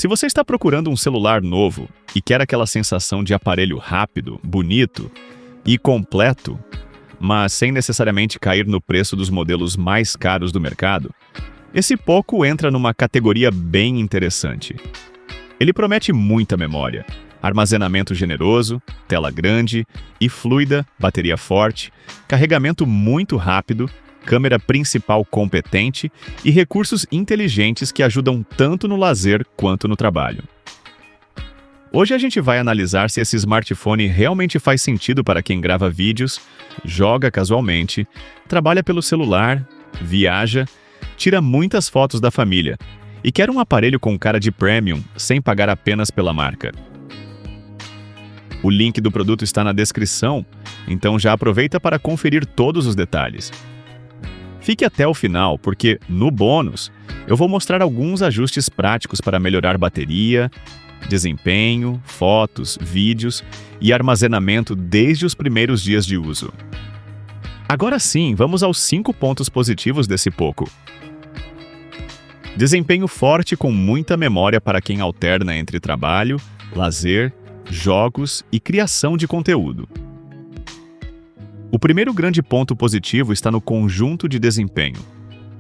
Se você está procurando um celular novo e quer aquela sensação de aparelho rápido, bonito e completo, mas sem necessariamente cair no preço dos modelos mais caros do mercado, esse Poco entra numa categoria bem interessante. Ele promete muita memória, armazenamento generoso, tela grande e fluida, bateria forte, carregamento muito rápido, câmera principal competente e recursos inteligentes que ajudam tanto no lazer quanto no trabalho. Hoje a gente vai analisar se esse smartphone realmente faz sentido para quem grava vídeos, joga casualmente, trabalha pelo celular, viaja, tira muitas fotos da família e quer um aparelho com cara de premium sem pagar apenas pela marca. O link do produto está na descrição, então já aproveita para conferir todos os detalhes. Fique até o final, porque, no bônus, eu vou mostrar alguns ajustes práticos para melhorar bateria, desempenho, fotos, vídeos e armazenamento desde os primeiros dias de uso. Agora sim, vamos aos 5 pontos positivos desse Poco. Desempenho forte com muita memória para quem alterna entre trabalho, lazer, jogos e criação de conteúdo. O primeiro grande ponto positivo está no conjunto de desempenho.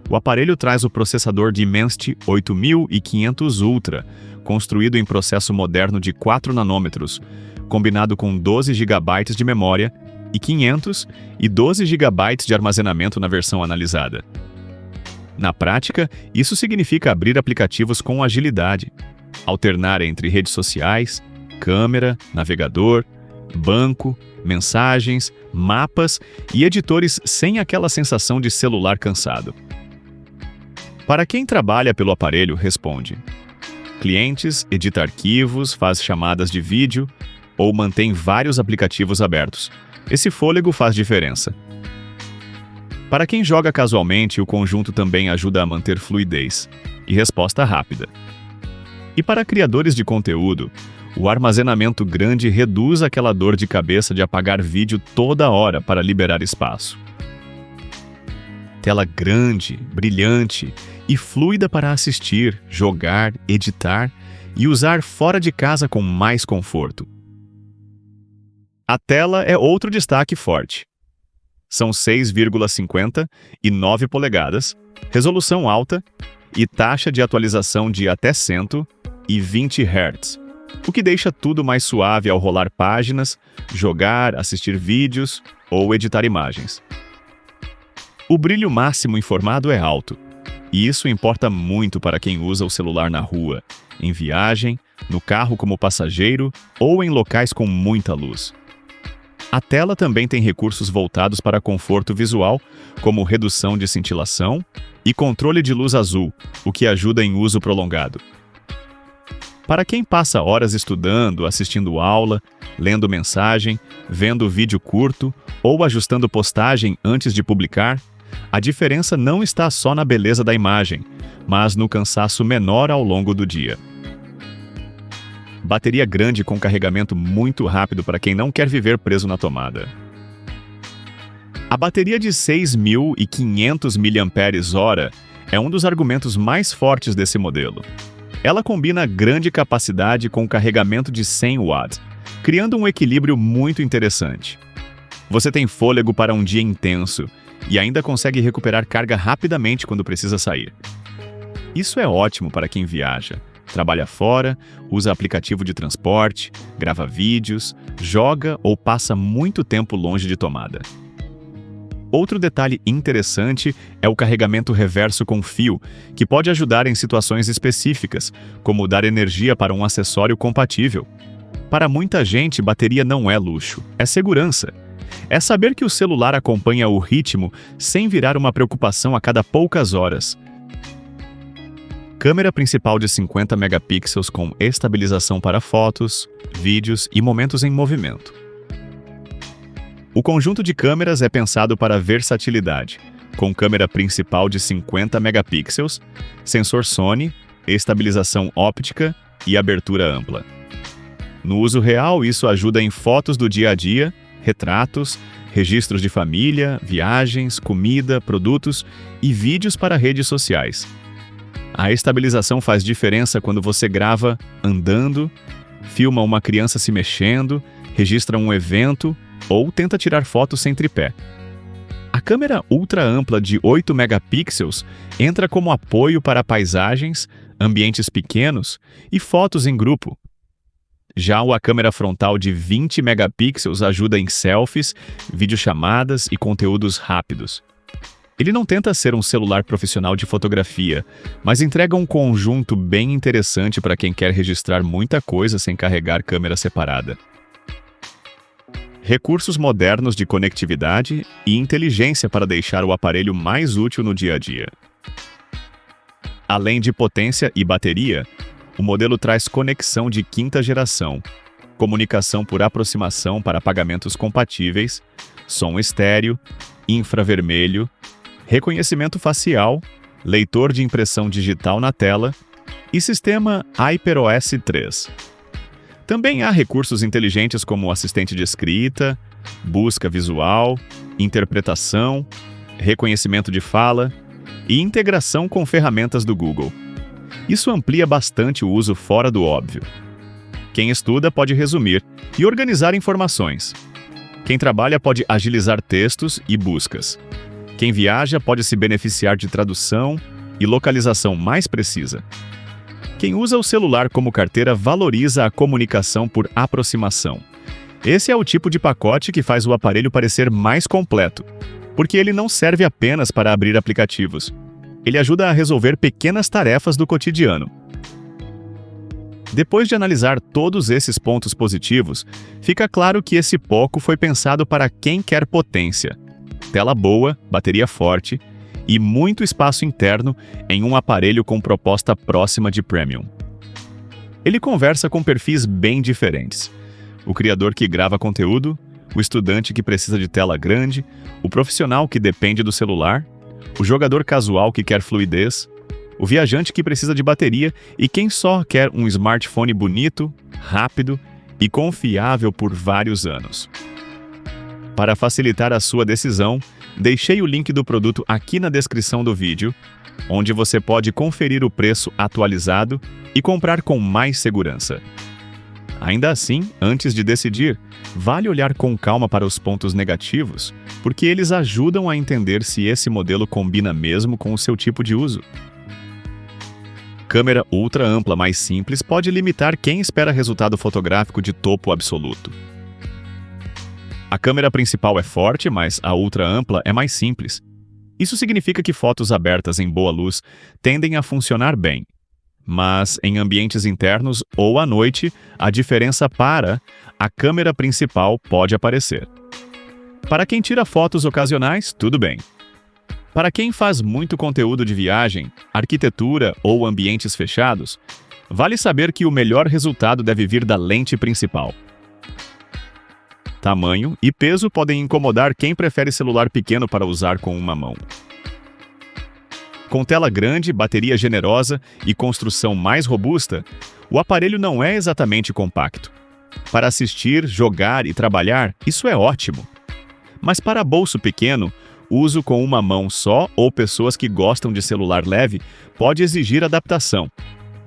O aparelho traz o processador Dimensity 8500 Ultra, construído em processo moderno de 4 nanômetros, combinado com 12 GB de memória e 500 e 12 GB de armazenamento na versão analisada. Na prática, isso significa abrir aplicativos com agilidade, alternar entre redes sociais, câmera, navegador, banco, mensagens, mapas e editores sem aquela sensação de celular cansado. Para quem trabalha pelo aparelho, responde. Clientes, edita arquivos, faz chamadas de vídeo ou mantém vários aplicativos abertos. Esse fôlego faz diferença. Para quem joga casualmente, o conjunto também ajuda a manter fluidez e resposta rápida. E para criadores de conteúdo, o armazenamento grande reduz aquela dor de cabeça de apagar vídeo toda hora para liberar espaço. Tela grande, brilhante e fluida para assistir, jogar, editar e usar fora de casa com mais conforto. A tela é outro destaque forte. São 6,50 e 9 polegadas, resolução alta e taxa de atualização de até 120 Hz. O que deixa tudo mais suave ao rolar páginas, jogar, assistir vídeos ou editar imagens. O brilho máximo informado é alto, e isso importa muito para quem usa o celular na rua, em viagem, no carro como passageiro ou em locais com muita luz. A tela também tem recursos voltados para conforto visual, como redução de cintilação e controle de luz azul, o que ajuda em uso prolongado. Para quem passa horas estudando, assistindo aula, lendo mensagem, vendo vídeo curto ou ajustando postagem antes de publicar, a diferença não está só na beleza da imagem, mas no cansaço menor ao longo do dia. Bateria grande com carregamento muito rápido para quem não quer viver preso na tomada. A bateria de 6.500 mAh é um dos argumentos mais fortes desse modelo. Ela combina grande capacidade com carregamento de 100 watts, criando um equilíbrio muito interessante. Você tem fôlego para um dia intenso e ainda consegue recuperar carga rapidamente quando precisa sair. Isso é ótimo para quem viaja, trabalha fora, usa aplicativo de transporte, grava vídeos, joga ou passa muito tempo longe de tomada. Outro detalhe interessante é o carregamento reverso com fio, que pode ajudar em situações específicas, como dar energia para um acessório compatível. Para muita gente, bateria não é luxo, é segurança. É saber que o celular acompanha o ritmo sem virar uma preocupação a cada poucas horas. Câmera principal de 50 megapixels com estabilização para fotos, vídeos e momentos em movimento. O conjunto de câmeras é pensado para versatilidade, com câmera principal de 50 megapixels, sensor Sony, estabilização óptica e abertura ampla. No uso real, isso ajuda em fotos do dia a dia, retratos, registros de família, viagens, comida, produtos e vídeos para redes sociais. A estabilização faz diferença quando você grava andando, filma uma criança se mexendo, registra um evento ou tenta tirar fotos sem tripé. A câmera ultra ampla de 8 megapixels entra como apoio para paisagens, ambientes pequenos e fotos em grupo. Já a câmera frontal de 20 megapixels ajuda em selfies, videochamadas e conteúdos rápidos. Ele não tenta ser um celular profissional de fotografia, mas entrega um conjunto bem interessante para quem quer registrar muita coisa sem carregar câmera separada. Recursos modernos de conectividade e inteligência para deixar o aparelho mais útil no dia a dia. Além de potência e bateria, o modelo traz conexão de quinta geração, comunicação por aproximação para pagamentos compatíveis, som estéreo, infravermelho, reconhecimento facial, leitor de impressão digital na tela e sistema HyperOS 3. Também há recursos inteligentes como assistente de escrita, busca visual, interpretação, reconhecimento de fala e integração com ferramentas do Google. Isso amplia bastante o uso fora do óbvio. Quem estuda pode resumir e organizar informações. Quem trabalha pode agilizar textos e buscas. Quem viaja pode se beneficiar de tradução e localização mais precisa. Quem usa o celular como carteira valoriza a comunicação por aproximação. Esse é o tipo de pacote que faz o aparelho parecer mais completo, porque ele não serve apenas para abrir aplicativos. Ele ajuda a resolver pequenas tarefas do cotidiano. Depois de analisar todos esses pontos positivos, fica claro que esse Poco foi pensado para quem quer potência, tela boa, bateria forte e muito espaço interno em um aparelho com proposta próxima de premium. Ele conversa com perfis bem diferentes. O criador que grava conteúdo, o estudante que precisa de tela grande, o profissional que depende do celular, o jogador casual que quer fluidez, o viajante que precisa de bateria e quem só quer um smartphone bonito, rápido e confiável por vários anos. Para facilitar a sua decisão, deixei o link do produto aqui na descrição do vídeo, onde você pode conferir o preço atualizado e comprar com mais segurança. Ainda assim, antes de decidir, vale olhar com calma para os pontos negativos, porque eles ajudam a entender se esse modelo combina mesmo com o seu tipo de uso. Câmera ultra ampla mais simples pode limitar quem espera resultado fotográfico de topo absoluto. A câmera principal é forte, mas a ultra ampla é mais simples. Isso significa que fotos abertas em boa luz tendem a funcionar bem. Mas em ambientes internos ou à noite, a diferença para a câmera principal pode aparecer. Para quem tira fotos ocasionais, tudo bem. Para quem faz muito conteúdo de viagem, arquitetura ou ambientes fechados, vale saber que o melhor resultado deve vir da lente principal. Tamanho e peso podem incomodar quem prefere celular pequeno para usar com uma mão. Com tela grande, bateria generosa e construção mais robusta, o aparelho não é exatamente compacto. Para assistir, jogar e trabalhar, isso é ótimo. Mas para bolso pequeno, uso com uma mão só ou pessoas que gostam de celular leve pode exigir adaptação.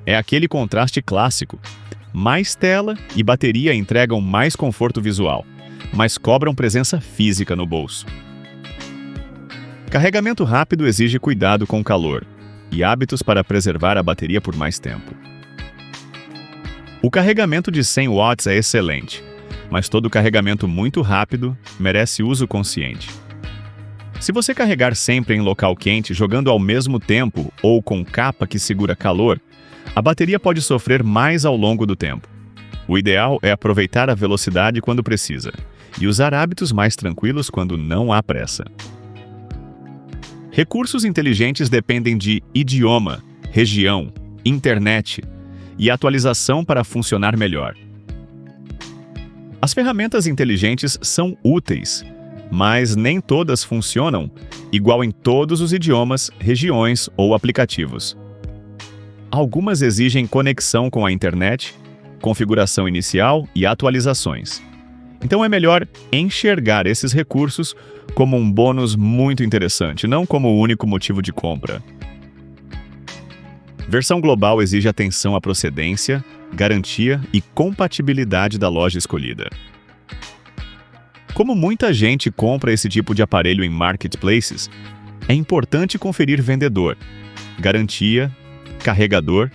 É aquele contraste clássico. Mais tela e bateria entregam mais conforto visual, mas cobram presença física no bolso. Carregamento rápido exige cuidado com o calor e hábitos para preservar a bateria por mais tempo. O carregamento de 100 watts é excelente, mas todo carregamento muito rápido merece uso consciente. Se você carregar sempre em local quente, jogando ao mesmo tempo ou com capa que segura calor, a bateria pode sofrer mais ao longo do tempo. O ideal é aproveitar a velocidade quando precisa e usar hábitos mais tranquilos quando não há pressa. Recursos inteligentes dependem de idioma, região, internet e atualização para funcionar melhor. As ferramentas inteligentes são úteis, mas nem todas funcionam igual em todos os idiomas, regiões ou aplicativos. Algumas exigem conexão com a internet, configuração inicial e atualizações. Então é melhor enxergar esses recursos como um bônus muito interessante, não como o único motivo de compra. Versão global exige atenção à procedência, garantia e compatibilidade da loja escolhida. Como muita gente compra esse tipo de aparelho em marketplaces, é importante conferir vendedor, garantia, carregador,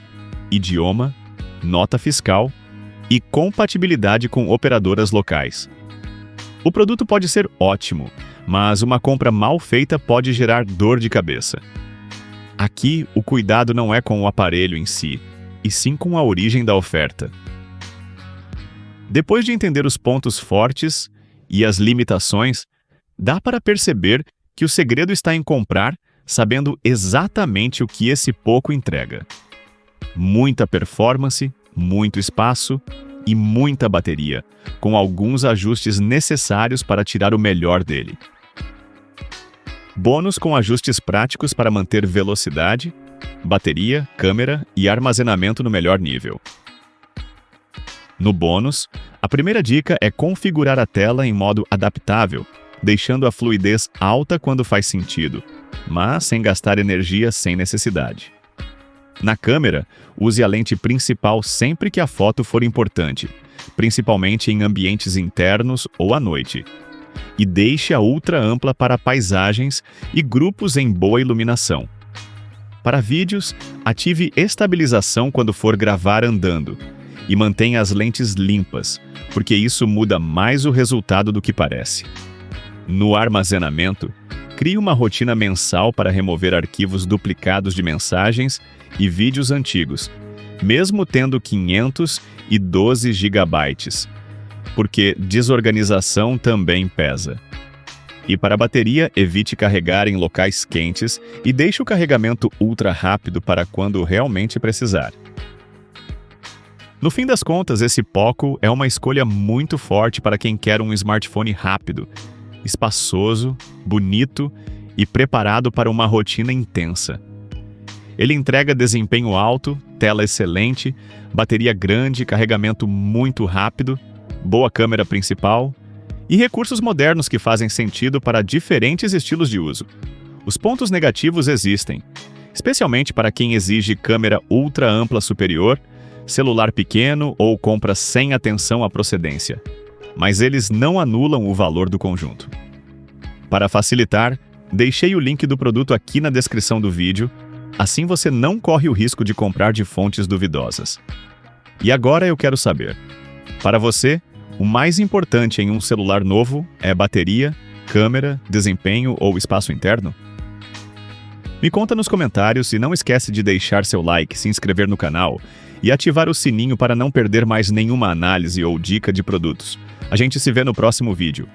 idioma, nota fiscal e compatibilidade com operadoras locais. O produto pode ser ótimo, mas uma compra mal feita pode gerar dor de cabeça. Aqui, o cuidado não é com o aparelho em si, e sim com a origem da oferta. Depois de entender os pontos fortes e as limitações, dá para perceber que o segredo está em comprar sabendo exatamente o que esse pouco entrega. Muita performance, muito espaço e muita bateria, com alguns ajustes necessários para tirar o melhor dele. Bônus com ajustes práticos para manter velocidade, bateria, câmera e armazenamento no melhor nível. No bônus, a primeira dica é configurar a tela em modo adaptável, deixando a fluidez alta quando faz sentido, mas sem gastar energia sem necessidade. Na câmera, use a lente principal sempre que a foto for importante, principalmente em ambientes internos ou à noite. E deixe a ultra ampla para paisagens e grupos em boa iluminação. Para vídeos, ative estabilização quando for gravar andando e mantenha as lentes limpas, porque isso muda mais o resultado do que parece. No armazenamento, crie uma rotina mensal para remover arquivos duplicados de mensagens e vídeos antigos, mesmo tendo 512 GB, porque desorganização também pesa. E para a bateria, evite carregar em locais quentes e deixe o carregamento ultra rápido para quando realmente precisar. No fim das contas, esse Poco é uma escolha muito forte para quem quer um smartphone rápido, espaçoso, bonito e preparado para uma rotina intensa. Ele entrega desempenho alto, tela excelente, bateria grande, carregamento muito rápido, boa câmera principal e recursos modernos que fazem sentido para diferentes estilos de uso. Os pontos negativos existem, especialmente para quem exige câmera ultra ampla superior, celular pequeno ou compra sem atenção à procedência, mas eles não anulam o valor do conjunto. Para facilitar, deixei o link do produto aqui na descrição do vídeo, assim você não corre o risco de comprar de fontes duvidosas. E agora eu quero saber, para você, o mais importante em um celular novo é bateria, câmera, desempenho ou espaço interno? Me conta nos comentários e não esquece de deixar seu like, se inscrever no canal e ativar o sininho para não perder mais nenhuma análise ou dica de produtos. A gente se vê no próximo vídeo.